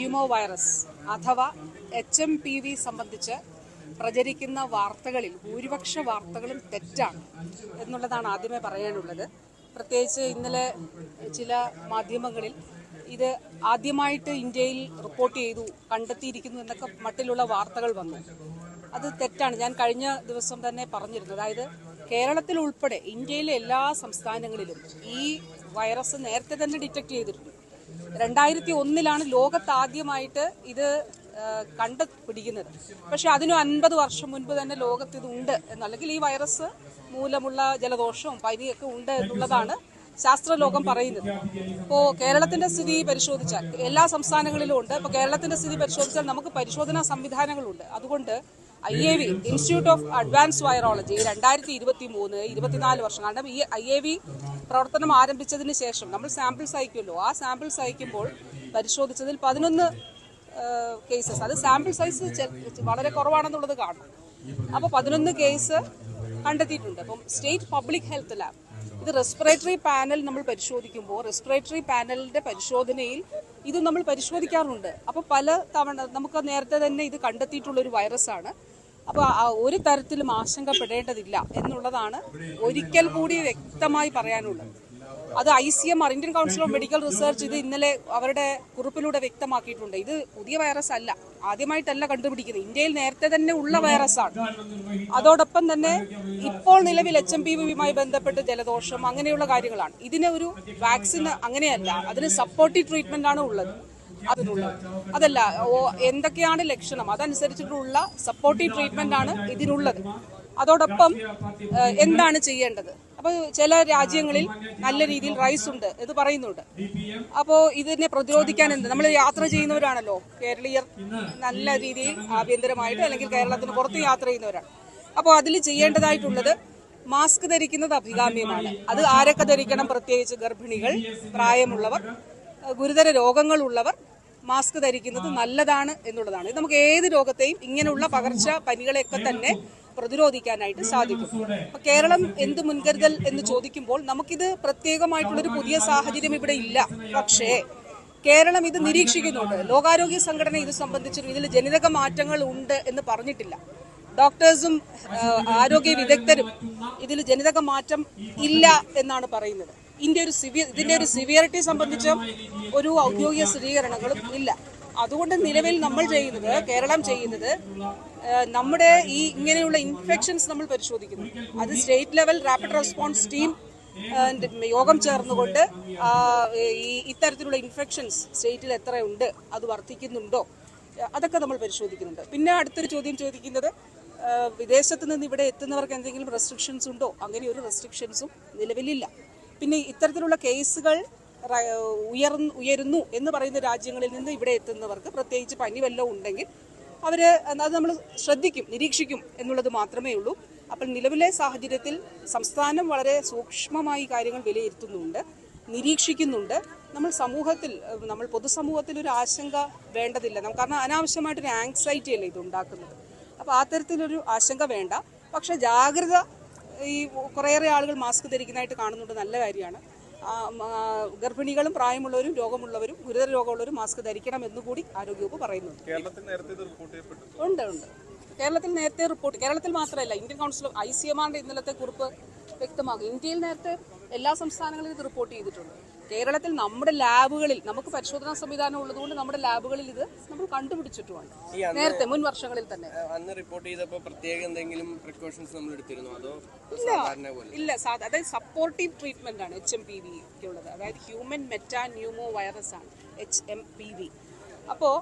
Pneumo virus അഥവാ HMPV സംബന്ധിച്ച് പ്രചരിക്കുന്ന വാർത്തകളിൽ ഭൂരിപക്ഷ വാർത്തകളും തെറ്റാണ് എന്നുള്ളതാണ് ആദ്യമേ പറയാനുള്ളത്. പ്രത്യേകിച്ച് ഇന്നലെ ചില മാധ്യമങ്ങളിൽ ഇത് ആദ്യമായിട്ട് ഇന്ത്യയിൽ റിപ്പോർട്ട് ചെയ്തു, കണ്ടെത്തിയിരിക്കുന്നു എന്നൊക്കെ മട്ടിലുള്ള വാർത്തകൾ വന്നു. അത് തെറ്റാണ്. ഞാൻ കഴിഞ്ഞ ദിവസം തന്നെ പറഞ്ഞിരുന്നു. അതായത് കേരളത്തിൽ ഉൾപ്പെടെ ഇന്ത്യയിലെ എല്ലാ സംസ്ഥാനങ്ങളിലും ഈ വൈറസ് നേരത്തെ തന്നെ ഡിറ്റക്ട് ചെയ്തിട്ടുണ്ട്. 2001 ലോകത്ത് ആദ്യമായിട്ട് ഇത് കണ്ടുപിടിക്കുന്നത്. പക്ഷെ അതിന് 50 വർഷം മുൻപ് തന്നെ ലോകത്ത് ഇത് ഉണ്ട് എന്നല്ലെങ്കിൽ ഈ വൈറസ് മൂലമുള്ള ജലദോഷവും പനിയൊക്കെ ഉണ്ട് എന്നുള്ളതാണ് ശാസ്ത്രലോകം പറയുന്നത്. ഇപ്പോൾ കേരളത്തിന്റെ സ്ഥിതി പരിശോധിച്ചാൽ എല്ലാ സംസ്ഥാനങ്ങളിലും ഉണ്ട്. ഇപ്പോൾ കേരളത്തിന്റെ സ്ഥിതി പരിശോധിച്ചാൽ നമുക്ക് പരിശോധനാ സംവിധാനങ്ങളുണ്ട്. അതുകൊണ്ട് IAV institute of advance virology 2023-24 വർഷം, കാരണം ഈ IAV പ്രവർത്തനം ആരംഭിച്ചതിന് ശേഷം നമ്മൾ സാമ്പിൾസ് അയക്കുമല്ലോ, ആ സാമ്പിൾസ് അയക്കുമ്പോൾ പരിശോധിച്ചതിൽ 11 കേസസ്, അത് സാമ്പിൾ സൈസ് വളരെ കുറവാണെന്നുള്ളത് കാണും. അപ്പോൾ 11 കേസ് കണ്ടെത്തിയിട്ടുണ്ട്. അപ്പം സ്റ്റേറ്റ് പബ്ലിക് ഹെൽത്ത് ലാബ് ഇത് റെസ്പിറേറ്ററി പാനൽ നമ്മൾ പരിശോധിക്കുമ്പോൾ റെസ്പിറേറ്ററി പാനലിന്റെ പരിശോധനയിൽ ഇത് നമ്മൾ പരിശോധിക്കാറുണ്ട്. അപ്പോൾ പല തവണ നമുക്ക് നേരത്തെ തന്നെ ഇത് കണ്ടെത്തിയിട്ടുള്ളൊരു വൈറസാണ്. അപ്പോൾ ഒരു തരത്തിലും ആശങ്കപ്പെടേണ്ടതില്ല എന്നുള്ളതാണ് ഒരിക്കൽ കൂടി വ്യക്തമായി പറയാനുള്ളത്. അത് ICMR Indian council of medical research ഇത് ഇന്നലെ അവരുടെ കുറിപ്പിലൂടെ വ്യക്തമാക്കിയിട്ടുണ്ട്. ഇത് പുതിയ വൈറസ് അല്ല, ആദ്യമായിട്ടല്ല കണ്ടുപിടിക്കുന്നത്, ഇന്ത്യയിൽ നേരത്തെ തന്നെ ഉള്ള വൈറസാണ്. അതോടൊപ്പം തന്നെ ഇപ്പോൾ നിലവിൽ HMPV-യുമായി ബന്ധപ്പെട്ട് ജലദോഷം അങ്ങനെയുള്ള കാര്യങ്ങളാണ്. ഇതിന് ഒരു വാക്സിൻ അങ്ങനെയല്ല, അതിന് സപ്പോർട്ടീവ് ട്രീറ്റ്മെന്റ് ആണ് ഉള്ളത്. അതല്ല എന്തൊക്കെയാണ് ലക്ഷണം അതനുസരിച്ചിട്ടുള്ള സപ്പോർട്ടീവ് ട്രീറ്റ്മെന്റ് ആണ് ഇതിനുള്ളത്. അതോടൊപ്പം എന്താണ് ചെയ്യേണ്ടത്? അപ്പോൾ ചില രാജ്യങ്ങളിൽ നല്ല രീതിയിൽ റൈസ് ഉണ്ട് എന്ന് പറയുന്നുണ്ട്. അപ്പോൾ ഇതിനെ പ്രതിരോധിക്കാൻ നമ്മൾ യാത്ര ചെയ്യുന്നവരാണല്ലോ കേരളീയർ, നല്ല രീതിയിൽ ആഭ്യന്തരമായിട്ട് അല്ലെങ്കിൽ കേരളത്തിന് പുറത്ത് യാത്ര ചെയ്യുന്നവരാണ്. അപ്പോൾ അതിൽ ചെയ്യേണ്ടതായിട്ടുള്ളത് മാസ്ക് ധരിക്കുന്നത് അഭികാമ്യമാണ്. അത് ആരൊക്കെ ധരിക്കണം? പ്രത്യേകിച്ച് ഗർഭിണികൾ, പ്രായമുള്ളവർ, ഗുരുതര രോഗങ്ങളുള്ളവർ മാസ്ക് ധരിക്കുന്നത് നല്ലതാണ് എന്നുള്ളതാണ്. ഇത് നമുക്ക് ഏത് രോഗത്തെയും ഇങ്ങനെയുള്ള പകർച്ച പനികളെയൊക്കെ തന്നെ പ്രതിരോധിക്കാനായിട്ട് സാധിക്കും. അപ്പൊ കേരളം എന്ത് മുൻകരുതൽ എന്ന് ചോദിക്കുമ്പോൾ നമുക്കിത് പ്രത്യേകമായിട്ടുള്ളൊരു പുതിയ സാഹചര്യം ഇവിടെ ഇല്ല. പക്ഷേ കേരളം ഇത് നിരീക്ഷിക്കുന്നുണ്ട്. ലോകാരോഗ്യ സംഘടന ഇത് സംബന്ധിച്ചൊരു ഇതിൽ ജനിതക മാറ്റങ്ങൾ ഉണ്ട് എന്ന് പറഞ്ഞിട്ടില്ല. ഡോക്ടേഴ്സും ആരോഗ്യ വിദഗ്ധരും ഇതിൽ ജനിതക മാറ്റം ഇല്ല എന്നാണ് പറയുന്നത്. ഇതിന്റെ ഒരു സിവിയറിറ്റി സംബന്ധിച്ചും ഒരു ഔദ്യോഗിക സ്ഥിരീകരണങ്ങളും ഇല്ല. അതുകൊണ്ട് നിലവിൽ നമ്മൾ ചെയ്യുന്നത്, കേരളം ചെയ്യുന്നത്, നമ്മുടെ ഈ ഇങ്ങനെയുള്ള ഇൻഫെക്ഷൻസ് നമ്മൾ പരിശോധിക്കുന്നു. അത് state level rapid response team യോഗം ചേർന്നുകൊണ്ട് ഈ ഇത്തരത്തിലുള്ള ഇൻഫെക്ഷൻസ് സ്റ്റേറ്റിൽ എത്രയുണ്ട്, അത് വർദ്ധിക്കുന്നുണ്ടോ, അതൊക്കെ നമ്മൾ പരിശോധിക്കുന്നുണ്ട്. പിന്നെ അടുത്തൊരു ചോദ്യം ചോദിക്കുന്നത് വിദേശത്ത് നിന്ന് ഇവിടെ എത്തുന്നവർക്ക് എന്തെങ്കിലും റെസ്ട്രിക്ഷൻസ് ഉണ്ടോ? അങ്ങനെ ഒരു റെസ്ട്രിക്ഷൻസും നിലവിലില്ല. പിന്നെ ഇത്തരത്തിലുള്ള കേസുകൾ ഉയരുന്നു എന്ന് പറയുന്ന രാജ്യങ്ങളിൽ നിന്ന് ഇവിടെ എത്തുന്നവർക്ക് പ്രത്യേകിച്ച് പനി വല്ലതും ഉണ്ടെങ്കിൽ അത് നമ്മൾ ശ്രദ്ധിക്കും, നിരീക്ഷിക്കും എന്നുള്ളത് മാത്രമേ ഉള്ളൂ. അപ്പോൾ നിലവിലെ സാഹചര്യത്തിൽ സംസ്ഥാനം വളരെ സൂക്ഷ്മമായി കാര്യങ്ങൾ വിലയിരുത്തുന്നുണ്ട്, നിരീക്ഷിക്കുന്നുണ്ട്. നമ്മൾ പൊതുസമൂഹത്തിൽ ഒരു ആശങ്ക വേണ്ടതില്ല. കാരണം അനാവശ്യമായിട്ടൊരു ആങ്സൈറ്റി അല്ലേ ഇത് ഉണ്ടാക്കുന്നത്. അപ്പോൾ ആ തരത്തിലൊരു ആശങ്ക വേണ്ട. പക്ഷെ ജാഗ്രത, ഈ കുറേയേറെ ആളുകൾ മാസ്ക് ധരിക്കുന്നതായിട്ട് കാണുന്നുണ്ട്, നല്ല കാര്യമാണ്. ഗർഭിണികളും പ്രായമുള്ളവരും രോഗമുള്ളവരും ഗുരുതര രോഗമുള്ളവരും മാസ്ക് ധരിക്കണം എന്നുകൂടി ആരോഗ്യവകുപ്പ് പറയുന്നുണ്ട്. ഉണ്ട്. കേരളത്തിൽ നേരത്തെ റിപ്പോർട്ട്, കേരളത്തിൽ മാത്രമല്ല, ഇന്ത്യൻ കൗൺസിൽ ഓഫ് ICMR ഇന്നലത്തെ കുറിപ്പ് വ്യക്തമാകും. ഇന്ത്യയിൽ നേരത്തെ എല്ലാ സംസ്ഥാനങ്ങളിലും ഇത് റിപ്പോർട്ട് ചെയ്തിട്ടുണ്ട്. കേരളത്തിൽ നമ്മുടെ ലാബുകളിൽ നമുക്ക് പരിശോധനാ സംവിധാനം ഉള്ളതുകൊണ്ട് നമ്മുടെ ലാബുകളിൽ ഇത് നമ്മൾ കണ്ടുപിടിച്ചിട്ടുമാണ് നേരത്തെ മുൻ വർഷങ്ങളിൽ തന്നെ. അന്ന് റിപ്പോർട്ട് ചെയ്തപ്പോൾ പ്രത്യേക എന്തെങ്കിലും പ്രിക്കോഷൻസ് നമ്മൾ എടുത്തിരുന്നോ? അതോ ഇല്ല, അതായത് സപ്പോർട്ടീവ് ട്രീറ്റ്മെന്റ് ആണ് HMPV ഉള്ളത്. അതായത് ഹ്യൂമൻ മെറ്റാ ന്യൂമോ വൈറസ് ആണ് HMPV. അപ്പോൾ